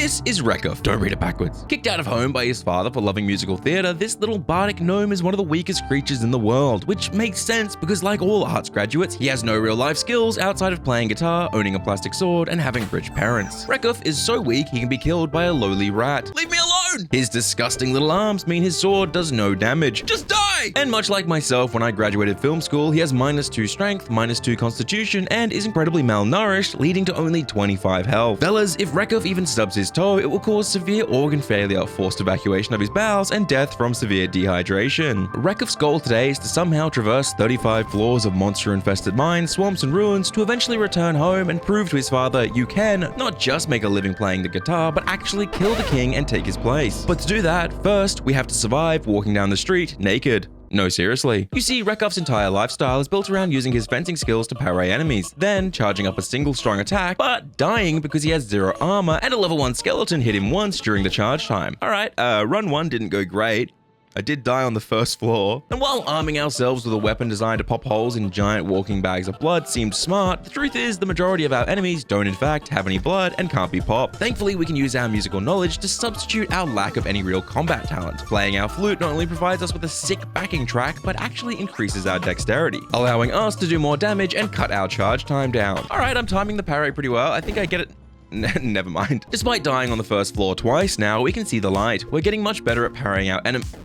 This is Rekov, don't read it backwards. Kicked out of home by his father for loving musical theatre, this little bardic gnome is one of the weakest creatures in the world, which makes sense because like all arts graduates, he has no real life skills outside of playing guitar, owning a plastic sword, and having rich parents. Rekov is so weak he can be killed by a lowly rat. Leave me alone! His disgusting little arms mean his sword does no damage. Just die! And much like myself when I graduated film school, he has -2 strength, -2 constitution, and is incredibly malnourished, leading to only 25 health. Fellas, if Rekov even stubs his toe, it will cause severe organ failure, forced evacuation of his bowels, and death from severe dehydration. Rekov's goal today is to somehow traverse 35 floors of monster-infested mines, swamps, and ruins to eventually return home and prove to his father you can not just make a living playing the guitar, but actually kill the king and take his place. But to do that, first, we have to survive walking down the street naked. No, seriously. You see, Rekov's entire lifestyle is built around using his fencing skills to parry enemies, then charging up a single strong attack, but dying because he has 0 armor and a level 1 skeleton hit him once during the charge time. Alright, run 1 didn't go great. I did die on the first floor. And while arming ourselves with a weapon designed to pop holes in giant walking bags of blood seemed smart, the truth is the majority of our enemies don't in fact have any blood and can't be popped. Thankfully, we can use our musical knowledge to substitute our lack of any real combat talent. Playing our flute not only provides us with a sick backing track, but actually increases our dexterity, allowing us to do more damage and cut our charge time down. Alright, I'm timing the parry pretty well. I think I get it. Never mind. Despite dying on the first floor twice now, we can see the light. We're getting much better at parrying our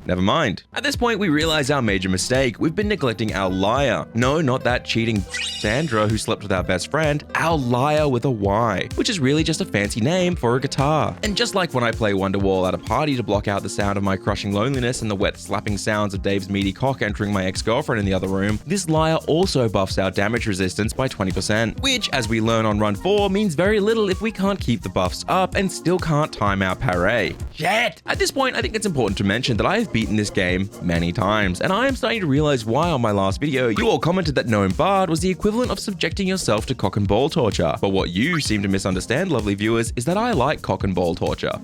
Never mind. At this point, we realize our major mistake. We've been neglecting our lyre. No, not that cheating Sandra who slept with our best friend. Our lyre with a Y, which is really just a fancy name for a guitar. And just like when I play Wonderwall at a party to block out the sound of my crushing loneliness and the wet slapping sounds of Dave's meaty cock entering my ex-girlfriend in the other room, this lyre also buffs our damage resistance by 20%, which, as we learn on run 4, means very little if we can't keep the buffs up and still can't time our parry. Shit! At this point, I think it's important to mention that I have beaten this game many times, and I am starting to realize why on my last video you all commented that Gnome Bard was the equivalent of subjecting yourself to cock and ball torture. But what you seem to misunderstand, lovely viewers, is that I like cock and ball torture.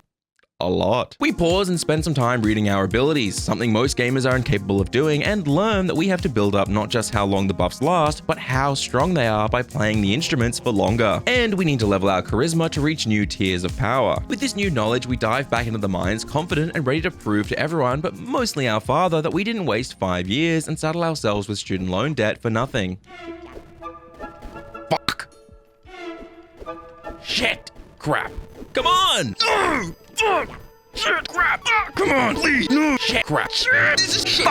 A lot. We pause and spend some time reading our abilities, something most gamers are incapable of doing, and learn that we have to build up not just how long the buffs last, but how strong they are by playing the instruments for longer. And we need to level our charisma to reach new tiers of power. With this new knowledge, we dive back into the mines confident and ready to prove to everyone, but mostly our father, that we didn't waste 5 years and saddle ourselves with student loan debt for nothing. Fuck. Shit. Crap. Come on! Shit, crap! Come on, please! No! Shit, crap! Shit, this is shit!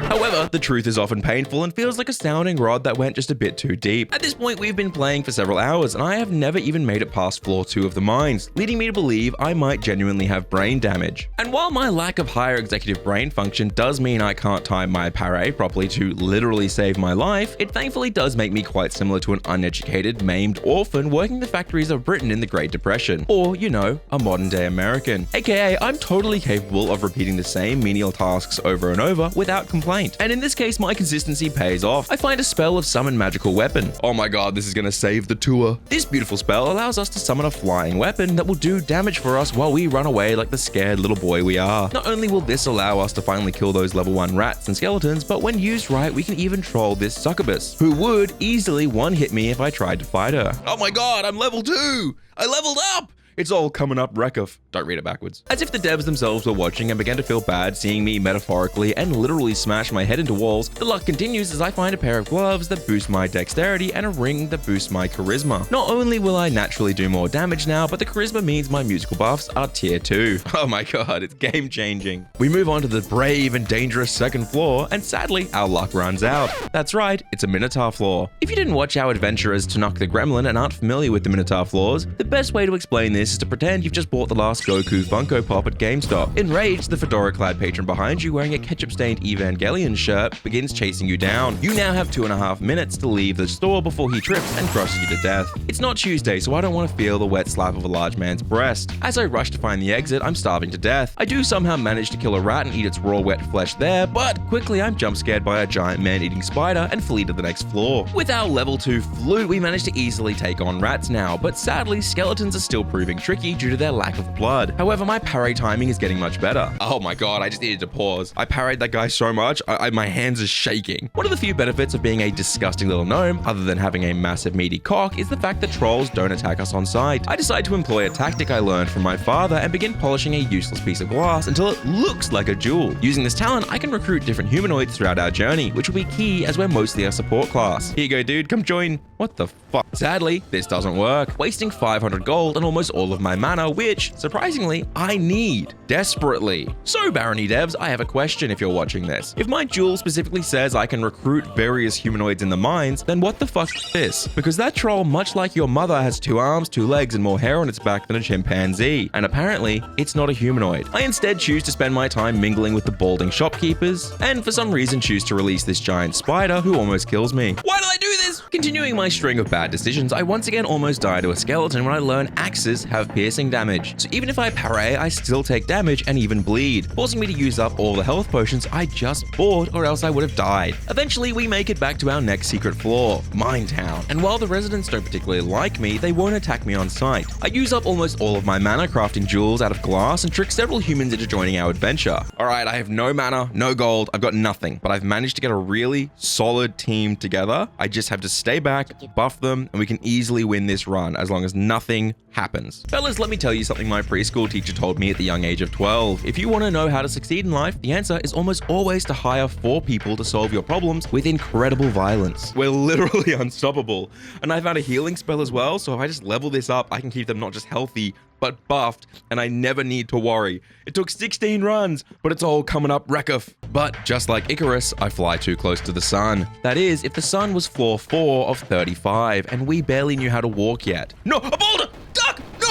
However, the truth is often painful and feels like a sounding rod that went just a bit too deep. At this point, we've been playing for several hours, and I have never even made it past floor 2 of the mines, leading me to believe I might genuinely have brain damage. And while my lack of higher executive brain function does mean I can't time my parry properly to literally save my life, it thankfully does make me quite similar to an uneducated, maimed orphan working the factories of Britain in the Great Depression, or, you know, a modern-day American. AKA, I'm totally capable of repeating the same menial tasks over and over without complaint. And in this case, my consistency pays off. I find a spell of summon magical weapon. Oh my god, this is gonna save the tour. This beautiful spell allows us to summon a flying weapon that will do damage for us while we run away like the scared little boy we are. Not only will this allow us to finally kill those level 1 rats and skeletons, but when used right, we can even troll this succubus, who would easily one-hit me if I tried to fight her. Oh my god, I'm level 2! I leveled up! It's all coming up Rekov. Don't read it backwards. As if the devs themselves were watching and began to feel bad seeing me metaphorically and literally smash my head into walls, the luck continues as I find a pair of gloves that boost my dexterity and a ring that boosts my charisma. Not only will I naturally do more damage now, but the charisma means my musical buffs are tier 2. Oh my god, it's game changing. We move on to the brave and dangerous 2nd floor, and sadly, our luck runs out. That's right, it's a Minotaur floor. If you didn't watch our adventure as Tanuk the Gremlin and aren't familiar with the Minotaur floors, the best way to explain this is to pretend you've just bought the last Goku Funko Pop at GameStop. Enraged, the fedora-clad patron behind you wearing a ketchup-stained Evangelion shirt begins chasing you down. You now have 2.5 minutes to leave the store before he trips and crushes you to death. It's not Tuesday, so I don't want to feel the wet slap of a large man's breast. As I rush to find the exit, I'm starving to death. I do somehow manage to kill a rat and eat its raw wet flesh there, but quickly I'm jump-scared by a giant man-eating spider and flee to the next floor. With our level 2 flute, we manage to easily take on rats now, but sadly, skeletons are still proving tricky due to their lack of blood. blood. However, my parry timing is getting much better. Oh my god, I just needed to pause. I parried that guy so much, my hands are shaking. One of the few benefits of being a disgusting little gnome, other than having a massive meaty cock, is the fact that trolls don't attack us on sight. I decide to employ a tactic I learned from my father and begin polishing a useless piece of glass until it looks like a jewel. Using this talent, I can recruit different humanoids throughout our journey, which will be key as we're mostly a support class. Here you go, dude, come join. What the fuck? Sadly, this doesn't work, wasting 500 gold and almost all of my mana, which, surprisingly, I need desperately. So, Barony devs, I have a question if you're watching this. If my jewel specifically says I can recruit various humanoids in the mines, then what the fuck is this? Because that troll, much like your mother, has 2 arms, 2 legs, and more hair on its back than a chimpanzee. And apparently, it's not a humanoid. I instead choose to spend my time mingling with the balding shopkeepers, and for some reason choose to release this giant spider who almost kills me. Why did I do this? Continuing my string of bad decisions, I once again almost die to a skeleton when I learn axes have piercing damage. So even if I parry, I still take damage and even bleed, forcing me to use up all the health potions I just bought, or else I would have died. Eventually, we make it back to our next secret floor, Mine Town. And while the residents don't particularly like me, they won't attack me on sight. I use up almost all of my mana crafting jewels out of glass and trick several humans into joining our adventure. Alright, I have no mana, no gold, I've got nothing, but I've managed to get a really solid team together. I just have to stay back, buff them, and we can easily win this run as long as nothing happens. Fellas, let me tell you something my preschool teacher told me at the young age of 12. If you want to know how to succeed in life, the answer is almost always to hire 4 people to solve your problems with incredible violence. We're literally unstoppable. And I found a healing spell as well, so if I just level this up, I can keep them not just healthy, but buffed, and I never need to worry. It took 16 runs, but it's all coming up Rekuf. But just like Icarus, I fly too close to the sun. That is, if the sun was floor 4 of 35, and we barely knew how to walk yet. No, a boulder! Duck! No!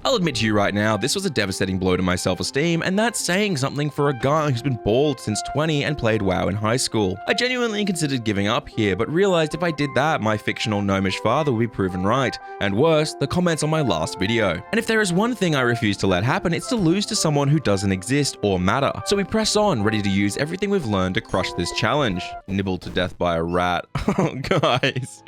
I'll admit to you right now, this was a devastating blow to my self-esteem, and that's saying something for a guy who's been bald since 20 and played WoW in high school. I genuinely considered giving up here, but realized if I did that, my fictional gnomish father would be proven right. And worse, the comments on my last video. And if there is one thing I refuse to let happen, it's to lose to someone who doesn't exist or matter. So we press on, ready to use everything we've learned to crush this challenge. Nibbled to death by a rat. Oh, guys.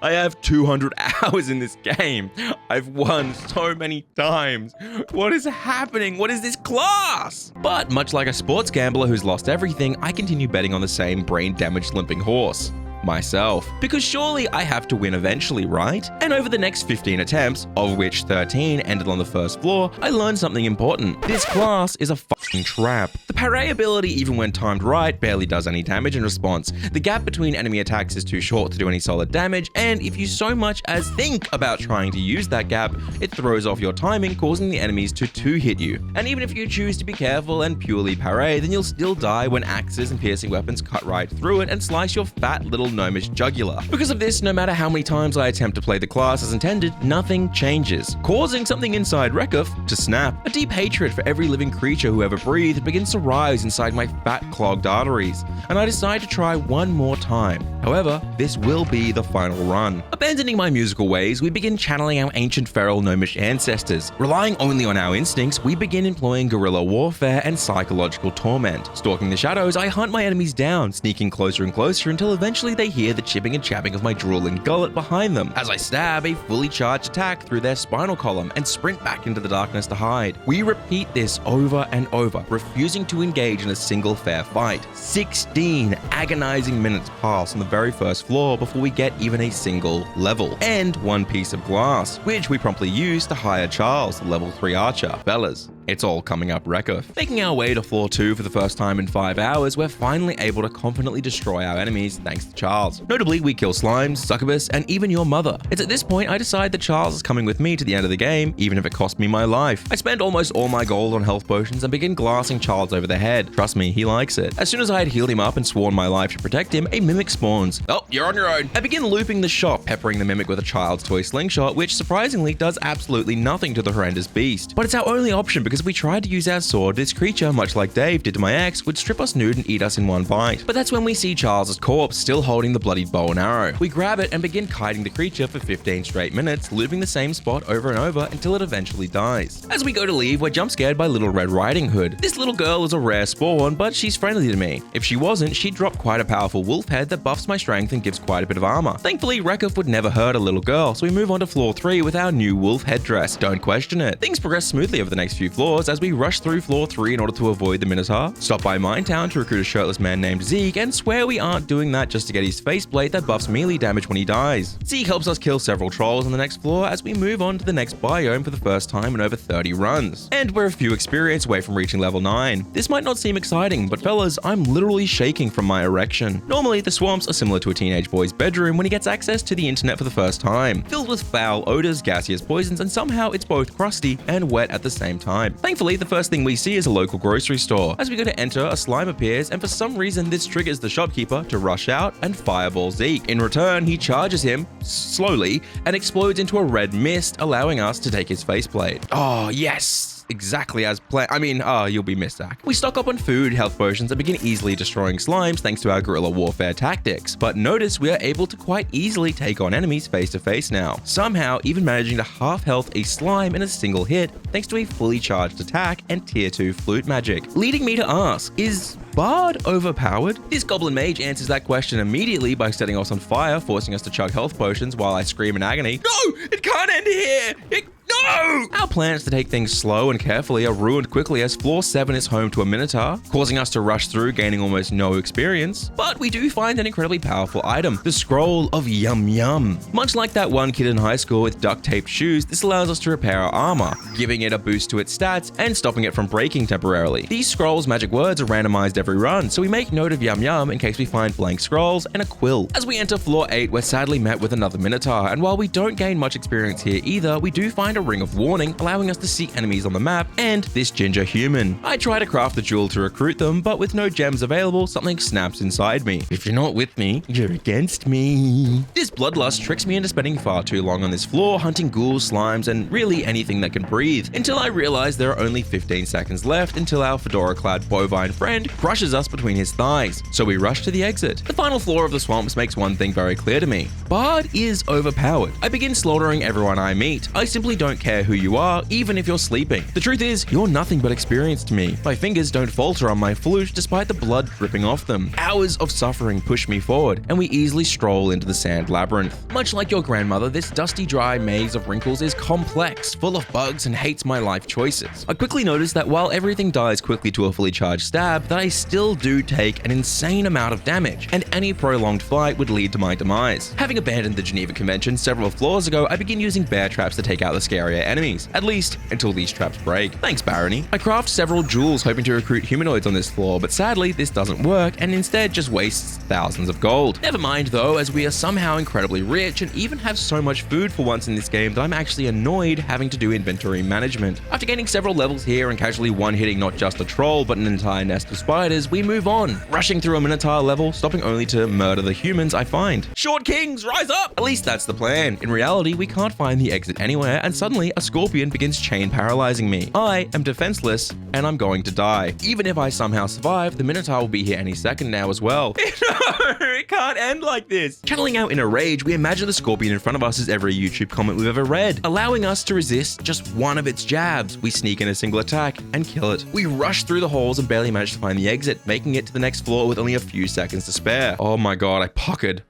I have 200 hours in this game. I've won so many times. What is happening? What is this class? But much like a sports gambler who's lost everything, I continue betting on the same brain-damaged limping horse. Myself. Because surely I have to win eventually, right? And over the next 15 attempts, of which 13 ended on the first floor, I learned something important. This class is a fucking trap. The parry ability, even when timed right, barely does any damage in response. The gap between enemy attacks is too short to do any solid damage, and if you so much as think about trying to use that gap, it throws off your timing, causing the enemies to 2-hit you. And even if you choose to be careful and purely parry, then you'll still die when axes and piercing weapons cut right through it and slice your fat little gnomish jugular. Because of this, no matter how many times I attempt to play the class as intended, nothing changes, causing something inside Rekuf to snap. A deep hatred for every living creature who ever breathed begins to rise inside my fat clogged arteries, and I decide to try one more time. However, this will be the final run. Abandoning my musical ways, we begin channeling our ancient feral gnomish ancestors. Relying only on our instincts, we begin employing guerrilla warfare and psychological torment. Stalking the shadows, I hunt my enemies down, sneaking closer and closer until eventually they hear the chipping and chapping of my drooling gullet behind them, as I stab a fully charged attack through their spinal column and sprint back into the darkness to hide. We repeat this over and over, refusing to engage in a single fair fight. 16 agonizing minutes pass on the very first floor before we get even a single level, and one piece of glass, which we promptly use to hire Charles, the level 3 archer. Fellas, it's all coming up Rekuf. Making our way to floor 2 for the first time in 5 hours, we're finally able to confidently destroy our enemies thanks to Charles. Notably, we kill slimes, succubus, and even your mother. It's at this point I decide that Charles is coming with me to the end of the game, even if it cost me my life. I spend almost all my gold on health potions and begin glassing Charles over the head. Trust me, he likes it. As soon as I had healed him up and sworn my life to protect him, a mimic spawns. Oh, you're on your own. I begin looping the shop, peppering the mimic with a child's toy slingshot, which surprisingly does absolutely nothing to the horrendous beast. But it's our only option because because if we tried to use our sword, this creature, much like Dave did to my ex, would strip us nude and eat us in one bite. But that's when we see Charles's corpse still holding the bloodied bow and arrow. We grab it and begin kiting the creature for 15 straight minutes, looping the same spot over and over until it eventually dies. As we go to leave, we're jump scared by Little Red Riding Hood. This little girl is a rare spawn, but she's friendly to me. If she wasn't, she'd drop quite a powerful wolf head that buffs my strength and gives quite a bit of armor. Thankfully, Rekov would never hurt a little girl, so we move on to floor 3 with our new wolf headdress. Don't question it. Things progress smoothly over the next few floors as we rush through floor 3 in order to avoid the Minotaur, stop by Mine Town to recruit a shirtless man named Zeke, and swear we aren't doing that just to get his faceplate that buffs melee damage when he dies. Zeke helps us kill several trolls on the next floor as we move on to the next biome for the first time in over 30 runs. And we're a few experience away from reaching level 9. This might not seem exciting, but fellas, I'm literally shaking from my erection. Normally, the swamps are similar to a teenage boy's bedroom when he gets access to the internet for the first time, filled with foul odors, gaseous poisons, and somehow it's both crusty and wet at the same time. Thankfully, the first thing we see is a local grocery store. As we go to enter, a slime appears, and for some reason this triggers the shopkeeper to rush out and fireball Zeke. In return, he charges him, slowly, and explodes into a red mist, allowing us to take his faceplate. Oh, yes! Exactly as planned. You'll be missed, Zach. We stock up on food, health potions, and begin easily destroying slimes thanks to our guerrilla warfare tactics. But notice we are able to quite easily take on enemies face to face now, somehow even managing to half health a slime in a single hit thanks to a fully charged attack and tier 2 flute magic. Leading me to ask, is Bard overpowered? This goblin mage answers that question immediately by setting us on fire, forcing us to chug health potions while I scream in agony. No! It can't end here! No! Our plans to take things slow and carefully are ruined quickly as floor 7 is home to a Minotaur, causing us to rush through, gaining almost no experience. But we do find an incredibly powerful item, the Scroll of Yum Yum. Much like that one kid in high school with duct-taped shoes, this allows us to repair our armor, giving it a boost to its stats and stopping it from breaking temporarily. These scrolls' magic words are randomized every run, so we make note of Yum Yum in case we find blank scrolls and a quill. As we enter floor 8, we're sadly met with another Minotaur, and while we don't gain much experience here either, we do find a ring of warning, allowing us to see enemies on the map, and this ginger human. I try to craft a jewel to recruit them, but with no gems available, something snaps inside me. If you're not with me, you're against me. This bloodlust tricks me into spending far too long on this floor, hunting ghouls, slimes, and really anything that can breathe, until I realize there are only 15 seconds left until our fedora-clad bovine friend crushes us between his thighs, so we rush to the exit. The final floor of the swamps makes one thing very clear to me. Bard is overpowered. I begin slaughtering everyone I meet. I simply don't care who you are, even if you're sleeping. The truth is, you're nothing but experience to me. My fingers don't falter on my flute despite the blood dripping off them. Hours of suffering push me forward, and we easily stroll into the sand labyrinth. Much like your grandmother, this dusty, dry maze of wrinkles is complex, full of bugs, and hates my life choices. I quickly notice that while everything dies quickly to a fully charged stab, that I still do take an insane amount of damage, and any prolonged fight would lead to my demise. Having abandoned the Geneva Convention several floors ago, I begin using bear traps to take out the scarier enemies, at least until these traps break. Thanks, Barony. I craft several jewels hoping to recruit humanoids on this floor, but sadly this doesn't work and instead just wastes thousands of gold. Never mind though, as we are somehow incredibly rich and even have so much food for once in this game that I'm actually annoyed having to do inventory management. After gaining several levels here and casually one-hitting not just a troll but an entire nest of spiders, we move on, rushing through a Minotaur level, stopping only to murder the humans I find. Short Kings, rise up! At least that's the plan. In reality, we can't find the exit anywhere, and suddenly a scorpion begins chain paralyzing me. I am defenseless, and I'm going to die. Even if I somehow survive, the Minotaur will be here any second now as well. No, it can't end like this. Channeling out in a rage, we imagine the scorpion in front of us is every YouTube comment we've ever read, allowing us to resist just one of its jabs. We sneak in a single attack and kill it. We rush through the halls and barely manage to find the exit, making it to the next floor with only a few seconds to spare. Oh my god, I puckered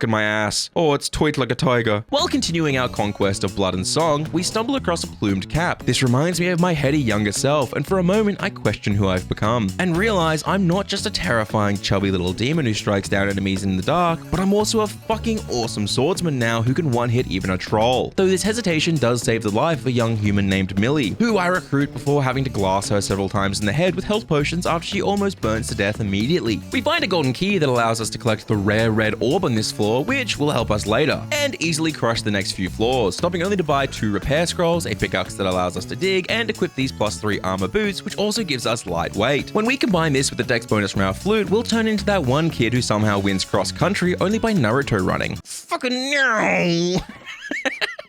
my ass. Oh, it's tweaked like a tiger. While continuing our conquest of blood and song, we stumble across a plumed cap. This reminds me of my heady younger self, and for a moment I question who I've become, and realize I'm not just a terrifying chubby little demon who strikes down enemies in the dark, but I'm also a fucking awesome swordsman now who can one-hit even a troll. Though this hesitation does save the life of a young human named Millie, who I recruit before having to glass her several times in the head with health potions after she almost burns to death immediately. We find a golden key that allows us to collect the rare red orb on this floor, which will help us later, and easily crush the next few floors, stopping only to buy 2 repair scrolls, a pickaxe that allows us to dig, and equip these +3 armor boots, which also gives us lightweight. When we combine this with the dex bonus from our flute, we'll turn into that one kid who somehow wins cross country only by Naruto running. Fucking no!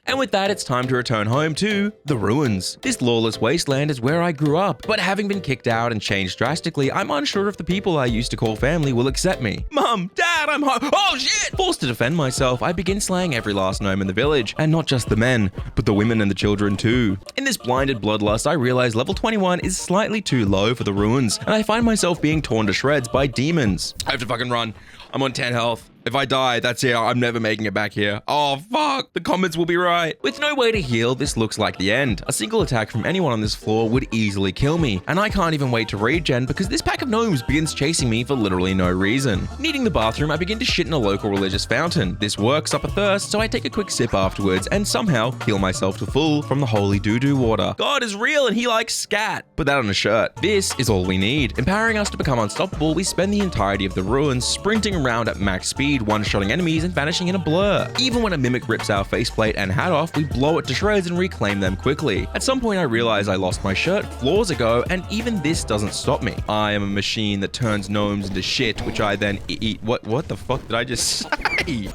And with that, it's time to return home to the ruins. This lawless wasteland is where I grew up, but having been kicked out and changed drastically, I'm unsure if the people I used to call family will accept me. Mum, Dad, I'm home. Oh shit! Forced to defend myself, I begin slaying every last gnome in the village, and not just the men, but the women and the children too. In this blinded bloodlust, I realize level 21 is slightly too low for the ruins, and I find myself being torn to shreds by demons. I have to fucking run. I'm on 10 health. If I die, that's it. I'm never making it back here. Oh, fuck. The comments will be right. With no way to heal, this looks like the end. A single attack from anyone on this floor would easily kill me, and I can't even wait to regen because this pack of gnomes begins chasing me for literally no reason. Needing the bathroom, I begin to shit in a local religious fountain. This works up a thirst, so I take a quick sip afterwards and somehow heal myself to full from the holy doo-doo water. God is real and he likes scat. Put that on a shirt. This is all we need. Empowering us to become unstoppable, we spend the entirety of the ruins sprinting around at max speed, one-shotting enemies and vanishing in a blur. Even when a mimic rips our faceplate and hat off, we blow it to shreds and reclaim them quickly. At some point I realize I lost my shirt floors ago, and even this doesn't stop me. I am a machine that turns gnomes into shit, which I then eat. What the fuck did I just say?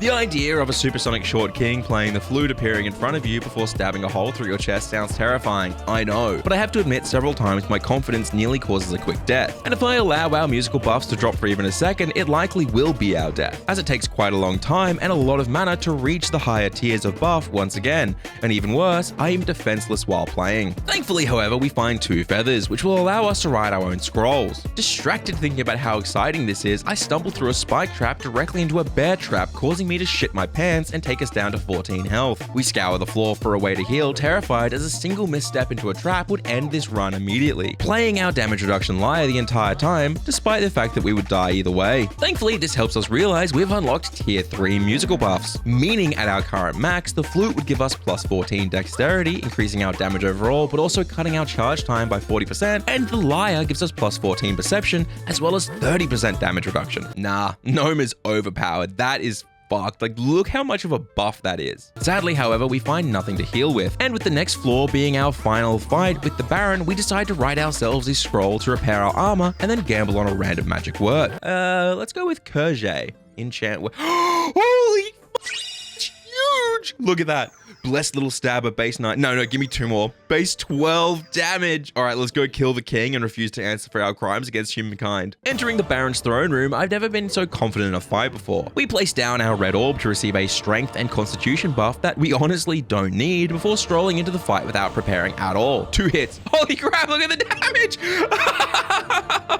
The idea of a supersonic short king playing the flute appearing in front of you before stabbing a hole through your chest sounds terrifying, I know, but I have to admit several times my confidence nearly causes a quick death. And if I allow our musical buffs to drop for even a second, it likely will be our death, as it takes quite a long time and a lot of mana to reach the higher tiers of buff once again, and even worse, I am defenseless while playing. Thankfully, however, we find 2 feathers, which will allow us to write our own scrolls. Distracted thinking about how exciting this is, I stumble through a spike trap directly into a bear trap, causing me to shit my pants and take us down to 14 health. We scour the floor for a way to heal, terrified as a single misstep into a trap would end this run immediately, playing our damage reduction liar the entire time, despite the fact that we would die either way. Thankfully, this helps us realize we've unlocked tier 3 musical buffs, meaning at our current max, the flute would give us plus 14 dexterity, increasing our damage overall, but also cutting our charge time by 40%, and the lyre gives us plus 14 perception, as well as 30% damage reduction. Nah, Gnome is overpowered. That is fucked. Like, look how much of a buff that is. Sadly, however, we find nothing to heal with, and with the next floor being our final fight with the Baron, we decide to write ourselves a scroll to repair our armor, and then gamble on a random magic word. Let's go with Kurge. Enchant word. Holy it's huge! Look at that. Blessed little stabber, base 9. No, give me 2 more. Base 12 damage. All right, let's go kill the king and refuse to answer for our crimes against humankind. Entering the Baron's throne room, I've never been so confident in a fight before. We place down our red orb to receive a strength and constitution buff that we honestly don't need before strolling into the fight without preparing at all. 2 hits. Holy crap, look at the damage.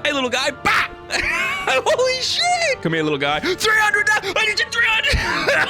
Hey, little guy. Bah! Holy shit. Come here, little guy. 300. I need you 300.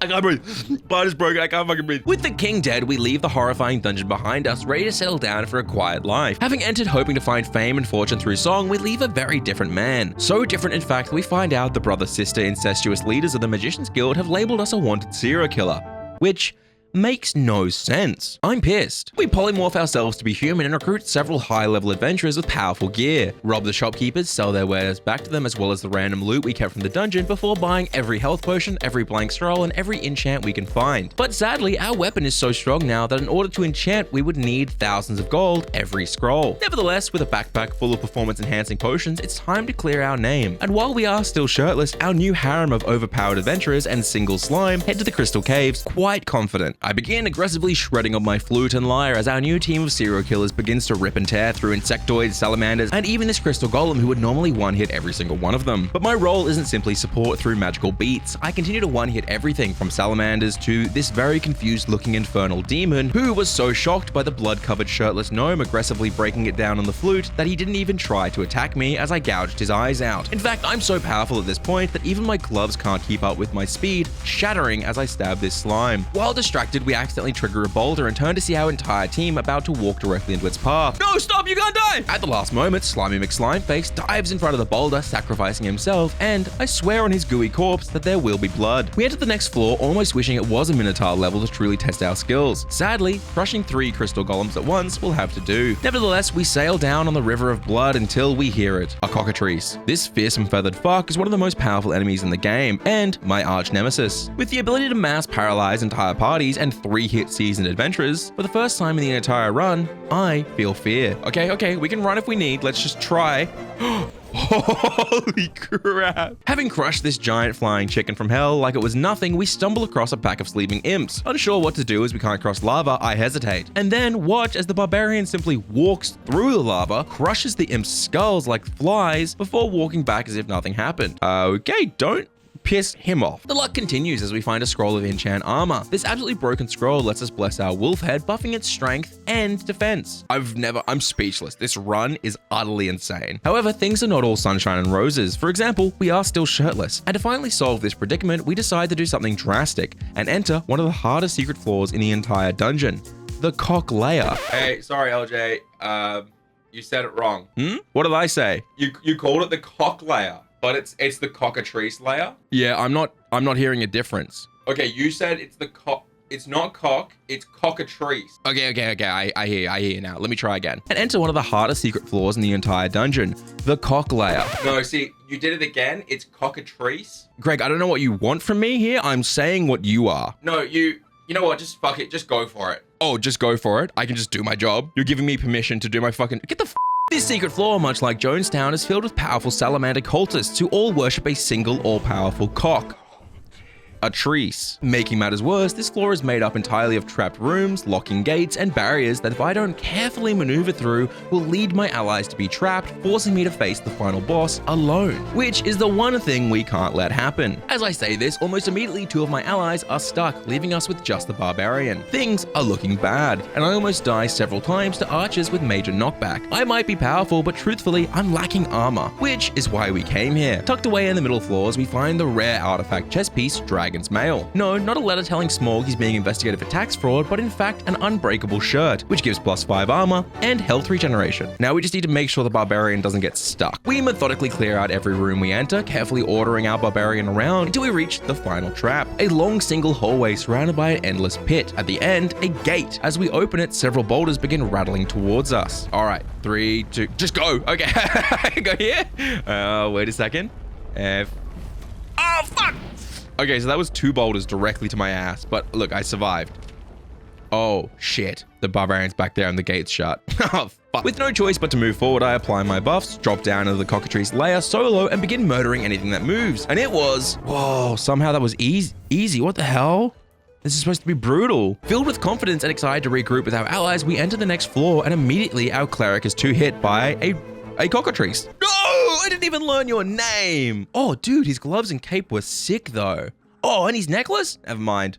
I can't breathe. Blood is broken. I can't fucking breathe. With the king dead, we leave the horrifying dungeon behind us, ready to settle down for a quiet life. Having entered hoping to find fame and fortune through song, we leave a very different man. So different, in fact, we find out the brother-sister incestuous leaders of the Magician's Guild have labeled us a wanted serial killer, which makes no sense. I'm pissed. We polymorph ourselves to be human and recruit several high-level adventurers with powerful gear, rob the shopkeepers, sell their wares back to them as well as the random loot we kept from the dungeon before buying every health potion, every blank scroll, and every enchant we can find. But sadly, our weapon is so strong now that in order to enchant, we would need thousands of gold every scroll. Nevertheless, with a backpack full of performance-enhancing potions, it's time to clear our name. And while we are still shirtless, our new harem of overpowered adventurers and single slime head to the Crystal Caves, quite confident. I begin aggressively shredding on my flute and lyre as our new team of serial killers begins to rip and tear through insectoids, salamanders, and even this crystal golem who would normally one-hit every single one of them. But my role isn't simply support through magical beats. I continue to one-hit everything from salamanders to this very confused-looking infernal demon who was so shocked by the blood-covered shirtless gnome aggressively breaking it down on the flute that he didn't even try to attack me as I gouged his eyes out. In fact, I'm so powerful at this point that even my gloves can't keep up with my speed, shattering as I stab this slime. While distracted, we accidentally trigger a boulder and turn to see our entire team about to walk directly into its path. No, stop, you can't die! At the last moment, Slimy McSlimeface dives in front of the boulder, sacrificing himself, and I swear on his gooey corpse that there will be blood. We enter the next floor, almost wishing it was a Minotaur level to truly test our skills. Sadly, crushing 3 crystal golems at once will have to do. Nevertheless, we sail down on the river of blood until we hear it. A cockatrice. This fearsome feathered fuck is one of the most powerful enemies in the game, and my arch nemesis. With the ability to mass paralyze entire parties and 3-hit seasoned adventurers, for the first time in the entire run, I feel fear. Okay, we can run if we need. Let's just try. Holy crap. Having crushed this giant flying chicken from hell like it was nothing, we stumble across a pack of sleeping imps. Unsure what to do as we can't cross lava, I hesitate. And then watch as the barbarian simply walks through the lava, crushes the imp's skulls like flies before walking back as if nothing happened. Okay, don't piss him off. The luck continues as we find a scroll of enchant armor. This absolutely broken scroll lets us bless our wolf head, buffing its strength and defense. I'm speechless. This run is utterly insane. However, things are not all sunshine and roses. For example, we are still shirtless. And to finally solve this predicament, we decide to do something drastic and enter one of the hardest secret floors in the entire dungeon, the cock layer. Hey, sorry, LJ. You said it wrong. What did I say? You called it the cock layer. But it's the cockatrice layer? Yeah, I'm not hearing a difference. Okay, you said it's the cock. It's not cock, it's cockatrice. Okay. I hear you now. Let me try again. And enter one of the hardest secret floors in the entire dungeon, the cock layer. No, see, you did it again. It's cockatrice. Greg, I don't know what you want from me here. I'm saying what you are. No, you know what? Just fuck it. Just go for it. Oh, just go for it? I can just do my job? You're giving me permission to do my fucking... Get the This secret floor, much like Jonestown, is filled with powerful salamander cultists who all worship a single all-powerful cock. A trees. Making matters worse, this floor is made up entirely of trapped rooms, locking gates, and barriers that if I don't carefully maneuver through, will lead my allies to be trapped, forcing me to face the final boss alone, which is the one thing we can't let happen. As I say this, almost immediately 2 of my allies are stuck, leaving us with just the barbarian. Things are looking bad, and I almost die several times to archers with major knockback. I might be powerful, but truthfully, I'm lacking armor, which is why we came here. Tucked away in the middle floors, we find the rare artifact chest piece, Dragon's Mail. No, not a letter telling Smorg he's being investigated for tax fraud, but in fact an unbreakable shirt, which gives +5 armor and health regeneration. Now we just need to make sure the barbarian doesn't get stuck. We methodically clear out every room we enter, carefully ordering our barbarian around until we reach the final trap. A long single hallway surrounded by an endless pit. At the end, a gate. As we open it, several boulders begin rattling towards us. All right, 3, 2, just go. Okay, go here. Wait a second. Oh, fuck! Okay, so that was 2 boulders directly to my ass, but look, I survived. Oh, shit. The barbarian's back there and the gate's shut. Oh, fuck. With no choice but to move forward, I apply my buffs, drop down into the cockatrice layer solo, and begin murdering anything that moves. And it was... Whoa, somehow that was easy. What the hell? This is supposed to be brutal. Filled with confidence and excited to regroup with our allies, we enter the next floor, and immediately our cleric is 2 hit by a cockatrice. No! I didn't even learn your name. Oh, dude, his gloves and cape were sick, though. Oh, and his necklace? Never mind.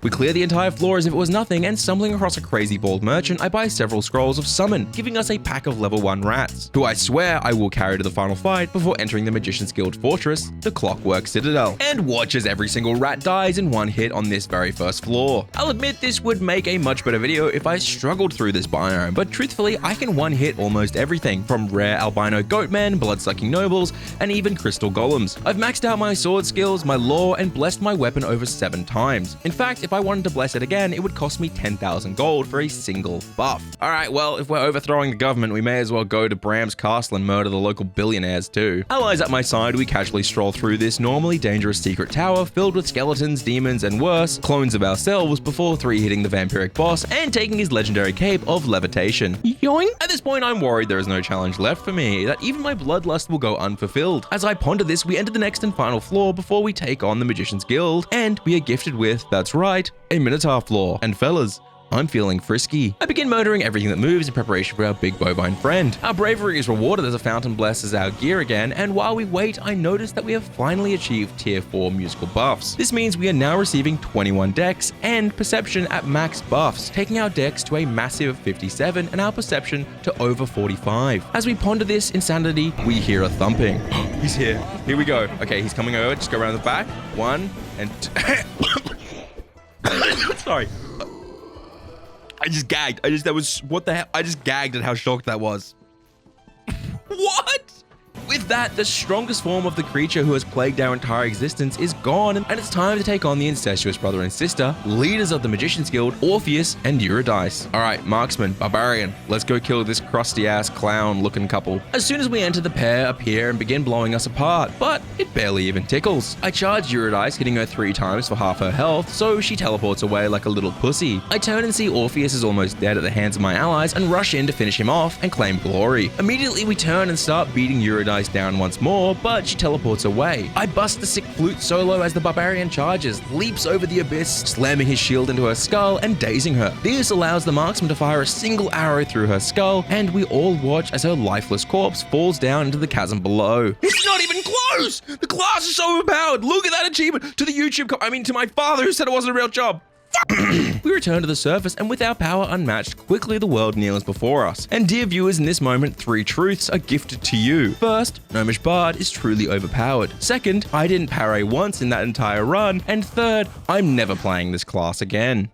We clear the entire floor as if it was nothing, and stumbling across a crazy bald merchant, I buy several scrolls of summon, giving us a pack of level 1 rats, who I swear I will carry to the final fight before entering the Magician's Guild fortress, the Clockwork Citadel. And watch as every single rat dies in one hit on this very first floor. I'll admit this would make a much better video if I struggled through this biome, but truthfully, I can one-hit almost everything, from rare albino goatmen, blood-sucking nobles, and even crystal golems. I've maxed out my sword skills, my lore, and blessed my weapon over 7 times. In fact, if I wanted to bless it again, it would cost me 10,000 gold for a single buff. Alright, well, if we're overthrowing the government, we may as well go to Bram's castle and murder the local billionaires too. Allies at my side, we casually stroll through this normally dangerous secret tower filled with skeletons, demons, and worse, clones of ourselves before 3 hitting the vampiric boss and taking his legendary cape of levitation. Yoink! At this point, I'm worried there is no challenge left for me, that even my bloodlust will go unfulfilled. As I ponder this, we enter the next and final floor before we take on the Magician's Guild, and we are gifted with, that's right, a Minotaur floor. And fellas, I'm feeling frisky. I begin murdering everything that moves in preparation for our big bovine friend. Our bravery is rewarded as a fountain blesses our gear again, and while we wait, I notice that we have finally achieved tier 4 musical buffs. This means we are now receiving 21 dex and perception at max buffs, taking our dex to a massive 57 and our perception to over 45. As we ponder this insanity, we hear a thumping. He's here. Here we go. Okay, he's coming over. Just go around the back. 1 and 2. Sorry. I just gagged. what the hell? I just gagged at how shocked that was. What? With With that, the strongest form of the creature who has plagued our entire existence is gone, and it's time to take on the incestuous brother and sister, leaders of the Magician's Guild, Orpheus and Eurydice. Alright, marksman, barbarian, let's go kill this crusty-ass clown-looking couple. As soon as we enter, the pair appear and begin blowing us apart, but it barely even tickles. I charge Eurydice, hitting her 3 times for half her health, so she teleports away like a little pussy. I turn and see Orpheus is almost dead at the hands of my allies and rush in to finish him off and claim glory. Immediately we turn and start beating Eurydice down once more, but she teleports away. I bust the sick flute solo as the barbarian charges, leaps over the abyss, slamming his shield into her skull and dazing her. This allows the marksman to fire a single arrow through her skull, and we all watch as her lifeless corpse falls down into the chasm below. It's not even close! The class is so overpowered! Look at that achievement! To the to my father who said it wasn't a real job! We return to the surface, and with our power unmatched, quickly the world kneels before us. And dear viewers, in this moment, 3 truths are gifted to you. First, Gnomish Bard is truly overpowered. Second, I didn't parry once in that entire run. And third, I'm never playing this class again.